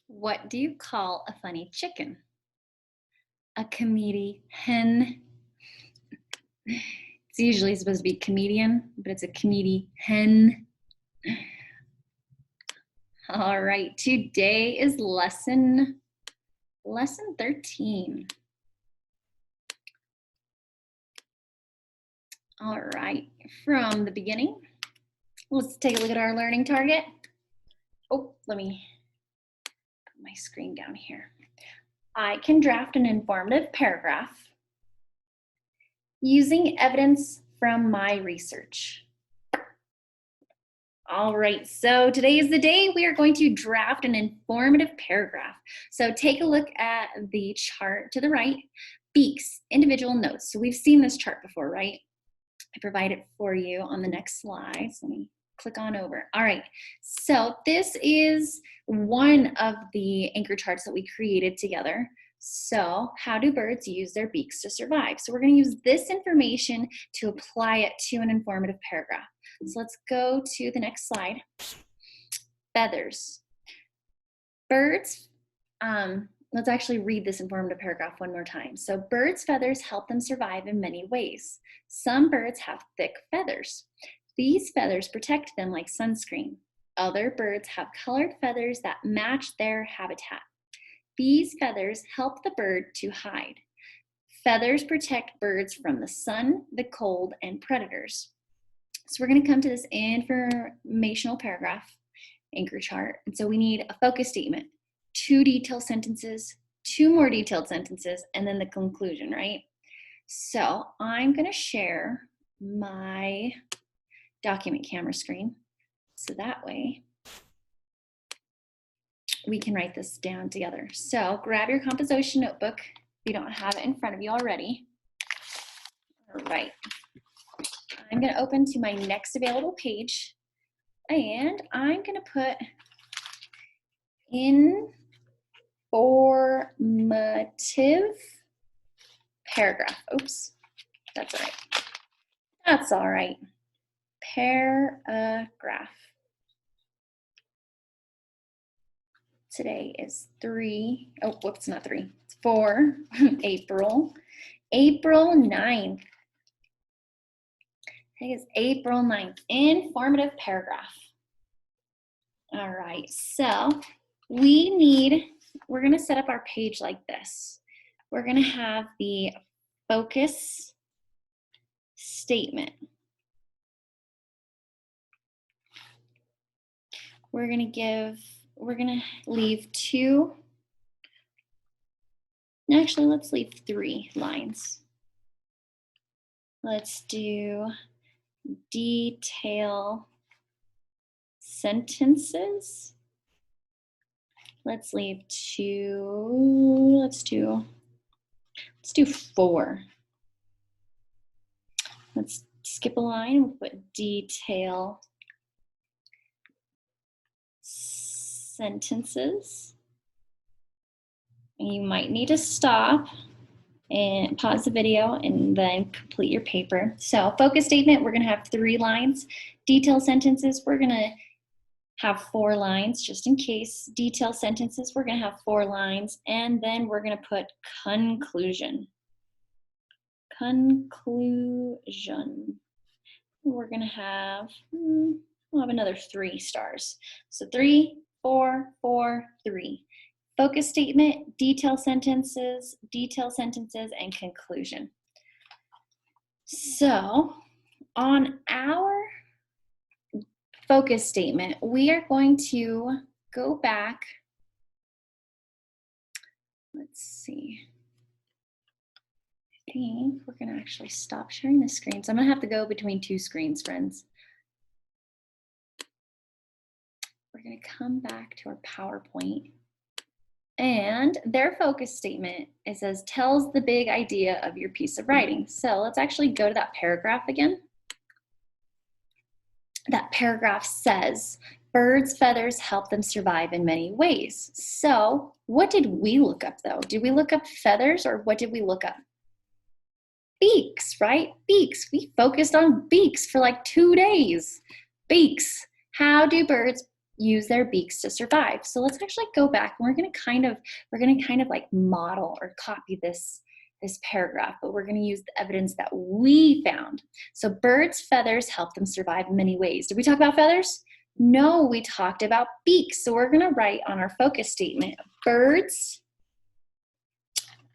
What do you call a funny chicken? A comedy hen. It's usually supposed to be comedian, but it's a comedy hen. All right, today is lesson 13. All right, from the beginning, let's take a look at our learning target. Oh, let me put my screen down here. I can draft an informative paragraph using evidence from my research. All right, so today is the day we are going to draft an informative paragraph. So take a look at the chart to the right, beaks, individual notes. So we've seen this chart before, right? I provide it for you on the next slide. So let me click on over. All right, so this is one of the anchor charts that we created together. So how do birds use their beaks to survive? So we're going to use this information to apply it to an informative paragraph. So let's go to the next slide. Feathers. Birds, let's actually read this informative paragraph one more time. So birds' feathers help them survive in many ways. Some birds have thick feathers. These feathers protect them like sunscreen. Other birds have colored feathers that match their habitat. These feathers help the bird to hide. Feathers protect birds from the sun, the cold, and predators. So we're going to come to this informational paragraph, anchor chart. And so we need a focus statement, 2 detailed sentences, 2 more detailed sentences, and then the conclusion, right? So I'm going to share my document camera screen so that way we can write this down together. So grab your composition notebook if you don't have it in front of you already. All right. I'm going to open to my next available page, and I'm going to put informative paragraph. Oops, that's all right. That's all right. Paragraph. Today is 4, April 9th. Today is April 9th, informative paragraph. All right, so we're gonna set up our page like this. We're gonna have the focus statement. We're gonna leave 2, actually let's leave 3 lines. Let's do detail sentences. Let's leave 2, let's do 4. Let's skip a line, we'll put detail sentences. You might need to stop and pause the video and then complete your paper. So focus statement, we're gonna have 3 lines. Detail sentences, we're gonna have 4 lines just in case. Detail sentences, we're gonna have 4 lines, and then we're gonna put conclusion. Conclusion. We're gonna have, we'll have another 3 stars. So 3, 4, 4, 3. Focus statement, detail sentences, and conclusion. So on our focus statement, we are going to go back. Let's see. I think we're going to actually stop sharing the screen. So I'm going to have to go between 2 screens, friends. We're going to come back to our PowerPoint. And their focus statement, it says, tells the big idea of your piece of writing. So let's actually go to that paragraph again. That paragraph says, birds' feathers help them survive in many ways. So what did we look up though? Did we look up feathers, or what did we look up? Beaks, right? Beaks. We focused on beaks for like 2 days. Beaks. How do birds use their beaks to survive. So let's actually go back and we're gonna kind of like model or copy this paragraph, but we're gonna use the evidence that we found. So birds' feathers help them survive in many ways. Did we talk about feathers? No, we talked about beaks. So we're gonna write on our focus statement, birds'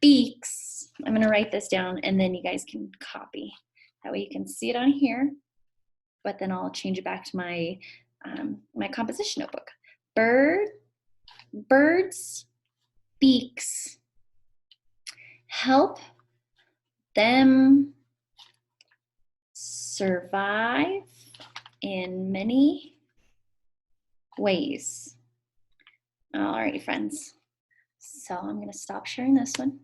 beaks. I'm gonna write this down and then you guys can copy. That way you can see it on here, but then I'll change it back to my my composition notebook. Birds' beaks help them survive in many ways. All right, friends. So I'm going to stop sharing this one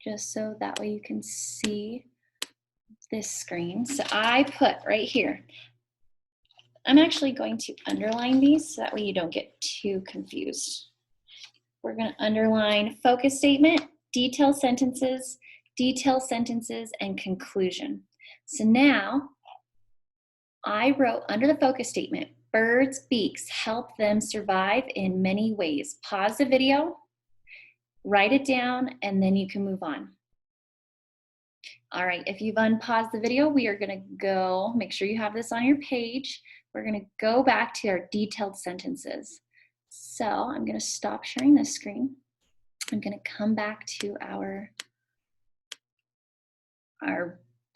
just so that way you can see this screen. So I put right here, I'm actually going to underline these so that way you don't get too confused. We're going to underline focus statement, detail sentences, and conclusion. So now I wrote under the focus statement, birds' beaks help them survive in many ways. Pause the video, write it down, and then you can move on. All right, if you've unpaused the video, we are gonna go, make sure you have this on your page. We're gonna go back to our detailed sentences. So I'm gonna stop sharing this screen. I'm gonna come back to our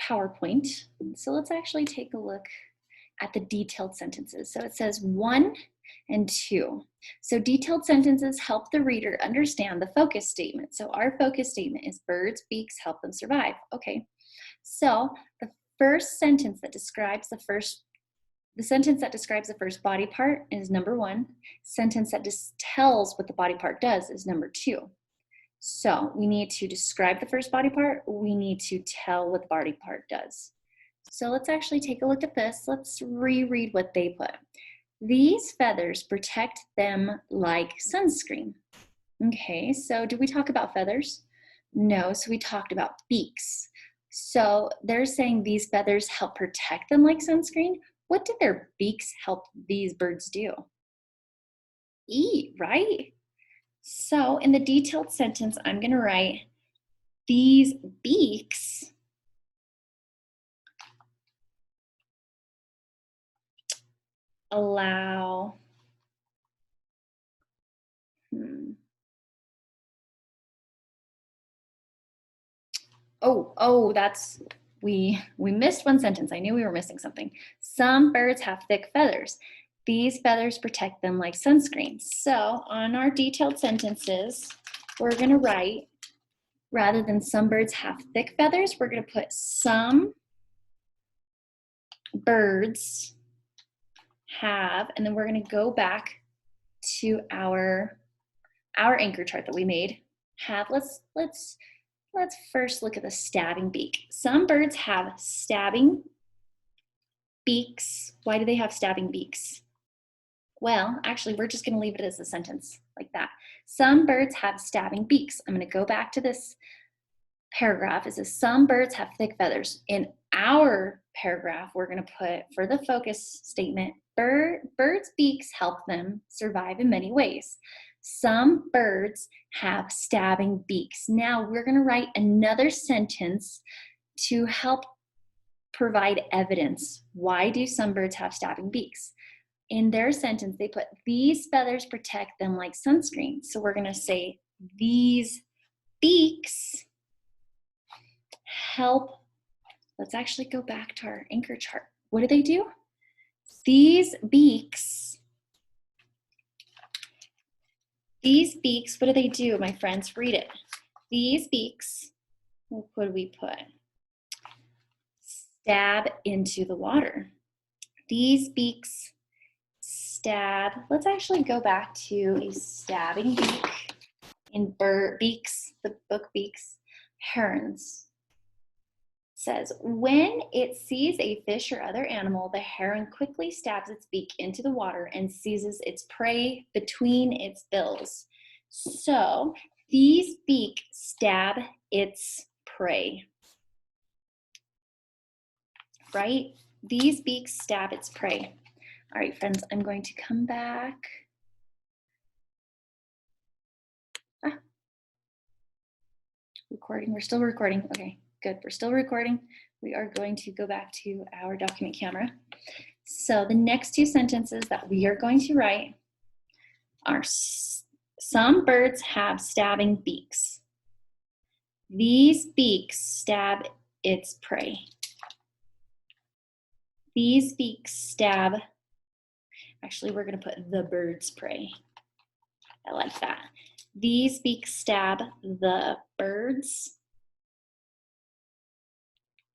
PowerPoint. So let's actually take a look at the detailed sentences. So it says 1 and 2. So detailed sentences help the reader understand the focus statement. So our focus statement is birds' beaks help them survive. Okay, so the first sentence that describes the first body part is number 1. Sentence that just tells what the body part does is number 2. So we need to describe the first body part. We need to tell what the body part does. So let's actually take a look at this. Let's reread what they put. These feathers protect them like sunscreen. Okay, so did we talk about feathers? No, so we talked about beaks. So they're saying these feathers help protect them like sunscreen. What do their beaks help these birds do? Eat, right? So in the detailed sentence, I'm going to write, these beaks allow we missed one sentence. I knew we were missing something. Some birds have thick feathers. These feathers protect them like sunscreen. So on our detailed sentences, we're going to write, rather than some birds have thick feathers, we're going to put some birds have, and then we're going to go back to our anchor chart that we made. Let's first look at the stabbing beak. Some birds have stabbing beaks. Why do they have stabbing beaks? Well, actually, we're just going to leave it as a sentence like that. Some birds have stabbing beaks. I'm going to go back to this paragraph. It says some birds have thick feathers. In our paragraph, we're going to put, for the focus statement, birds' beaks help them survive in many ways. Some birds have stabbing beaks. Now we're going to write another sentence to help provide evidence. Why do some birds have stabbing beaks? In their sentence, they put, these feathers protect them like sunscreen. So we're going to say, these beaks help. Let's actually go back to our anchor chart. What do they do? These beaks, what do they do, my friends? Read it. These beaks, what would we put? Stab into the water. These beaks stab. Let's actually go back to a stabbing beak in bird beaks, the book Beaks. Herons. Says, when it sees a fish or other animal, the heron quickly stabs its beak into the water and seizes its prey between its bills. So these beaks stab its prey, right? These beaks stab its prey. All right, friends, I'm going to come back. Recording, we're still recording. Okay, good, we're still recording. We are going to go back to our document camera. So the next two sentences that we are going to write are, some birds have stabbing beaks. These beaks stab its prey. These beaks stab, actually we're going to put the bird's prey. I like that. These beaks stab the birds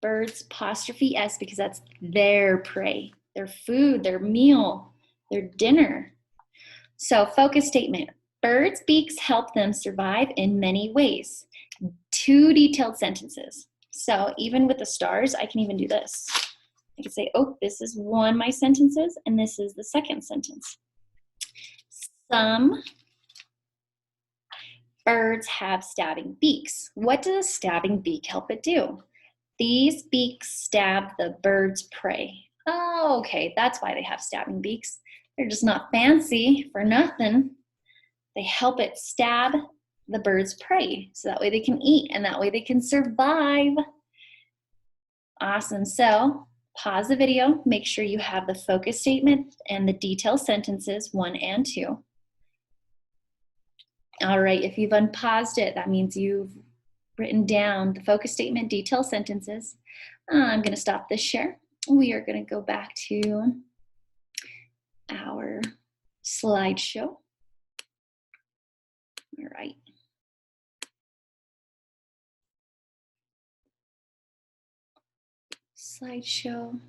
apostrophe S, because that's their prey, their food, their meal, their dinner. So focus statement, birds' beaks help them survive in many ways. Two detailed sentences. So even with the stars, I can even do this. I can say, oh, this is one of my sentences, and this is the second sentence. Some birds have stabbing beaks. What does a stabbing beak help it do? These beaks stab the bird's prey. Oh, okay, that's why they have stabbing beaks. They're just not fancy for nothing. They help it stab the bird's prey, so that way they can eat and that way they can survive. Awesome, so pause the video, make sure you have the focus statement and the detailed sentences 1 and 2. All right, if you've unpaused it, that means you've written down the focus statement, detailed sentences. I'm going to stop this share. We are going to go back to our slideshow. All right. Slideshow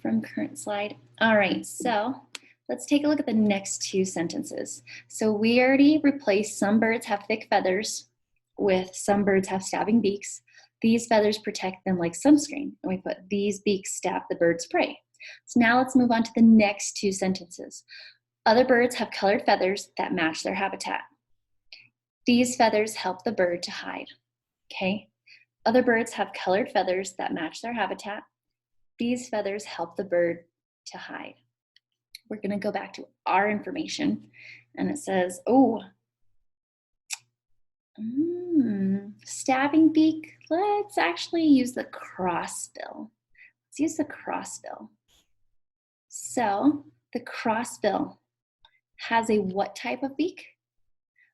from current slide. All right, so let's take a look at the next two sentences. So we already replaced some birds have thick feathers with some birds have stabbing beaks. These feathers protect them like sunscreen. And we put these beaks stab the bird's prey. So now let's move on to the next two sentences. Other birds have colored feathers that match their habitat. These feathers help the bird to hide. Okay. Other birds have colored feathers that match their habitat. These feathers help the bird to hide. We're going to go back to our information, and it says, oh, stabbing beak. Let's actually use the crossbill. Let's use the crossbill. So the crossbill has a what type of beak?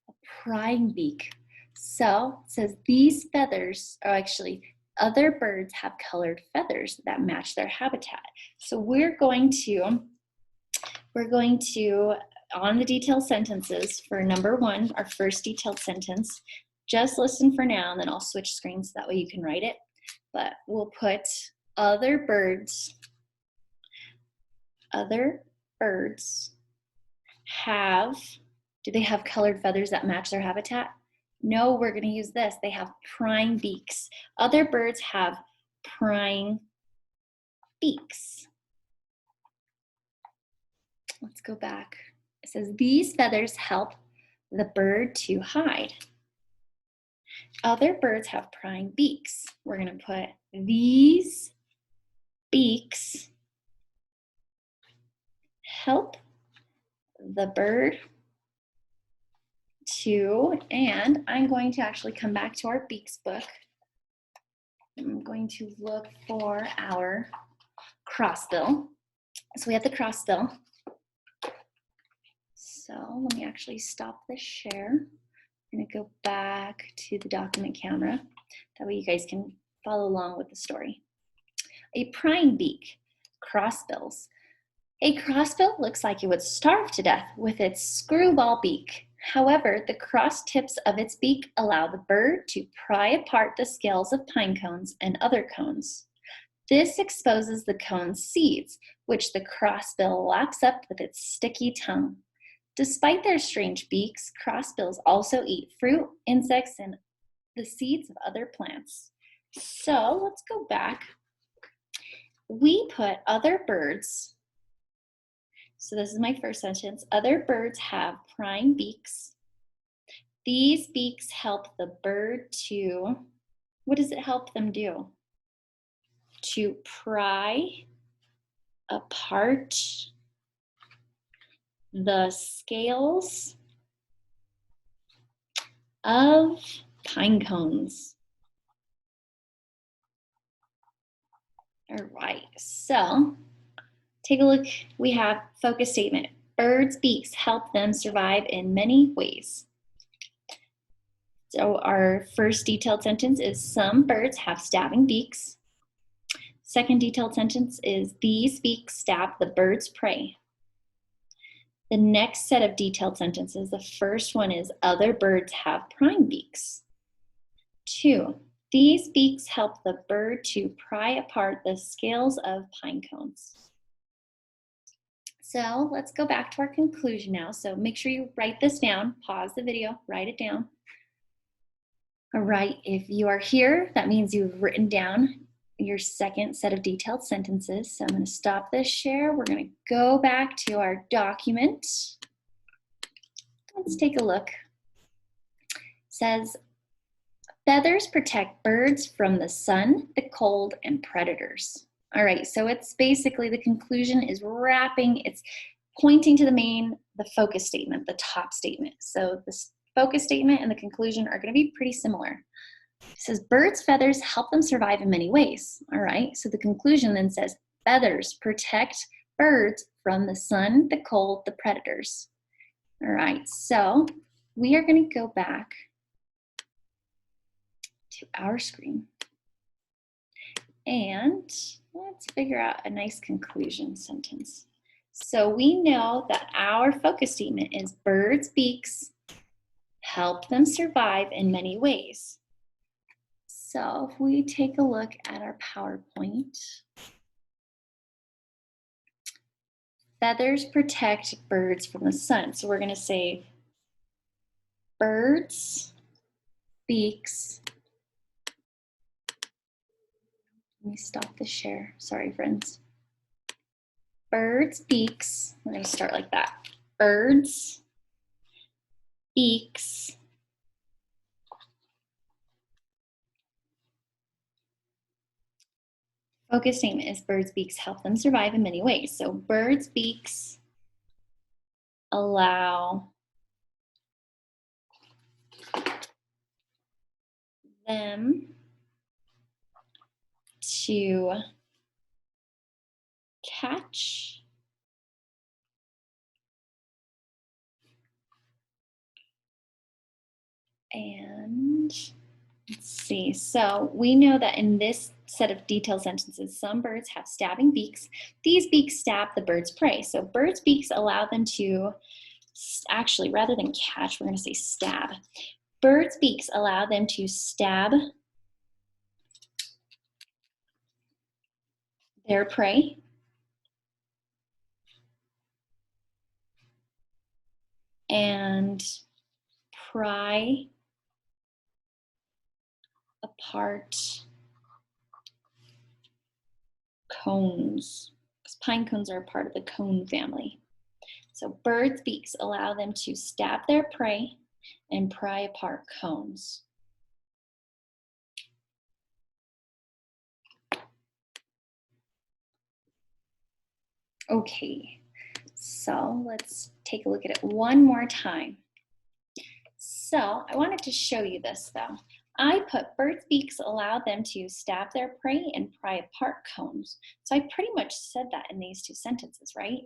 A prying beak. So it says these feathers, or actually other birds have colored feathers that match their habitat. So we're going to, on the detailed sentences for number 1, our first detailed sentence, just listen for now and then I'll switch screens so that way you can write it. But we'll put other birds have, do they have colored feathers that match their habitat? No, we're going to use this. They have prying beaks. Other birds have prying beaks. Let's go back. It says these feathers help the bird to hide. Other birds have prying beaks. We're going to put these beaks help the bird to, and I'm going to actually come back to our beaks book. I'm going to look for our crossbill. So we have the crossbill. So let me actually stop the share. I'm going to go back to the document camera. That way you guys can follow along with the story. A prying beak, crossbills. A crossbill looks like it would starve to death with its screwball beak. However, the cross tips of its beak allow the bird to pry apart the scales of pine cones and other cones. This exposes the cone's seeds, which the crossbill laps up with its sticky tongue. Despite their strange beaks, crossbills also eat fruit, insects, and the seeds of other plants. So let's go back. We put other birds. So this is my first sentence. Other birds have prying beaks. These beaks help the bird to, what does it help them do? To pry apart the scales of pine cones. All right, so take a look. We have focus statement. Birds' beaks help them survive in many ways. So our first detailed sentence is some birds have stabbing beaks. Second detailed sentence is these beaks stab the bird's prey. The next set of detailed sentences, the first one is other birds have prying beaks. 2, these beaks help the bird to pry apart the scales of pine cones. So let's go back to our conclusion now. So make sure you write this down, pause the video, write it down. All right, if you are here, that means you've written down your second set of detailed sentences. So I'm going to stop this share. We're going to go back to our document. Let's take a look. It says, feathers protect birds from the sun, the cold, and predators. All right, so it's basically the conclusion is wrapping, it's pointing to the focus statement, the top statement. So the focus statement and the conclusion are going to be pretty similar. It says birds' feathers help them survive in many ways. All right, so the conclusion then says feathers protect birds from the sun, the cold, the predators. All right, so we are going to go back to our screen and let's figure out a nice conclusion sentence. So we know that our focus statement is birds' beaks help them survive in many ways. So if we take a look at our PowerPoint, feathers protect birds from the sun. So we're going to say birds' beaks. Let me stop the share. Sorry, friends. Birds' beaks. We're going to start like that. Birds' beaks focus statement is birds' beaks help them survive in many ways. So birds' beaks allow them to catch and let's see. So we know that in this set of detailed sentences, some birds have stabbing beaks. These beaks stab the bird's prey. So birds' beaks allow them to, actually, rather than catch, we're going to say stab. Birds' beaks allow them to stab their prey and pry apart cones, because pine cones are a part of the cone family. So birds' beaks allow them to stab their prey and pry apart cones. Okay, so let's take a look at it one more time. So I wanted to show you this though. I put birds' beaks allow them to stab their prey and pry apart cones. So I pretty much said that in these two sentences, right?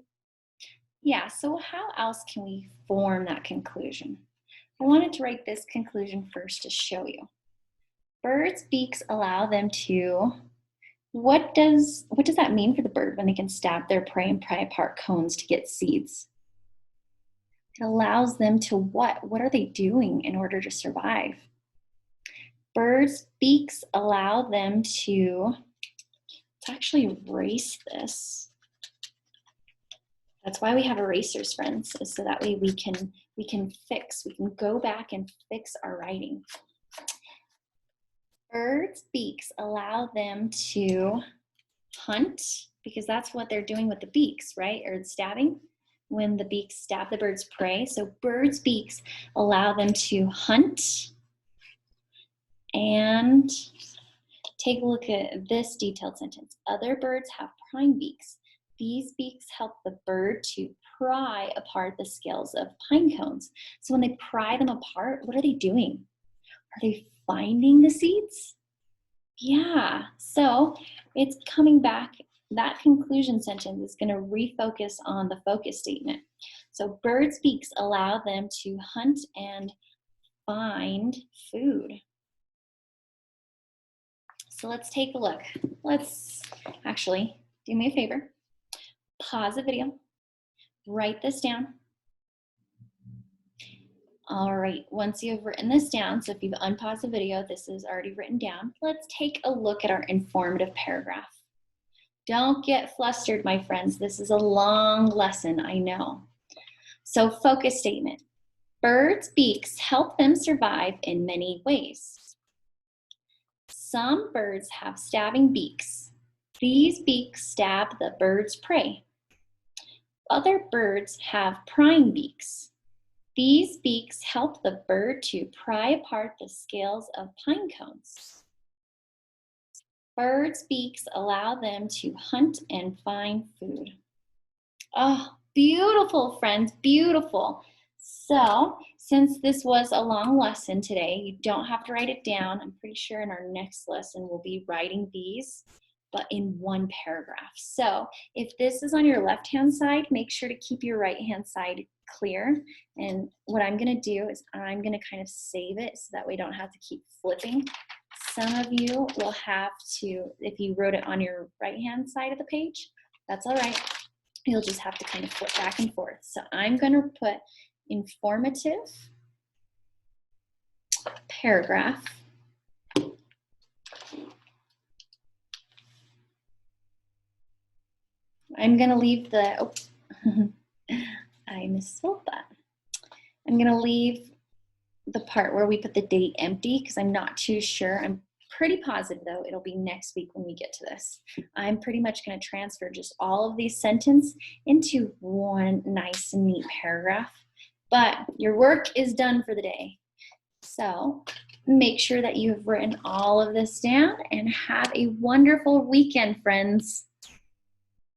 Yeah, so how else can we form that conclusion? I wanted to write this conclusion first to show you. Birds' beaks allow them to, what does that mean for the bird when they can stab their prey and pry apart cones to get seeds? It allows them to what? What are they doing in order to survive? Birds' beaks allow them to, let's actually erase this. That's why we have erasers, friends, is so that way we can go back and fix our writing. Birds' beaks allow them to hunt, because that's what they're doing with the beaks, right? Or the stabbing, when the beaks stab the bird's prey. So birds' beaks allow them to hunt. And take a look at this detailed sentence. Other birds have prying beaks. These beaks help the bird to pry apart the scales of pine cones. So when they pry them apart, what are they doing? Are they finding the seeds? Yeah, so it's coming back. That conclusion sentence is going to refocus on the focus statement. So birds' beaks allow them to hunt and find food. So let's take a look. Let's actually do me a favor. Pause the video. Write this down. All right, once you've written this down, so if you've unpaused the video, this is already written down. Let's take a look at our informative paragraph. Don't get flustered, my friends. This is a long lesson, I know. So focus statement. Birds' beaks help them survive in many ways. Some birds have stabbing beaks. These beaks stab the bird's prey. Other birds have prying beaks. These beaks help the bird to pry apart the scales of pine cones. Birds' beaks allow them to hunt and find food. Oh, beautiful, friends, beautiful. So, since this was a long lesson today, you don't have to write it down. I'm pretty sure in our next lesson we'll be writing these, but in one paragraph. So, if this is on your left-hand side, make sure to keep your right-hand side clear. And what I'm going to do is I'm going to kind of save it so that we don't have to keep flipping. Some of you will have to, if you wrote it on your right-hand side of the page, that's all right. You'll just have to kind of flip back and forth. So I'm going to put informative paragraph. I'm going to leave the, oh, I misspelled that. I'm going to leave the part where we put the date empty because I'm not too sure. I'm pretty positive though it'll be next week when we get to this. I'm pretty much going to transfer just all of these sentences into one nice and neat paragraph. But your work is done for the day. So make sure that you have written all of this down and have a wonderful weekend, friends.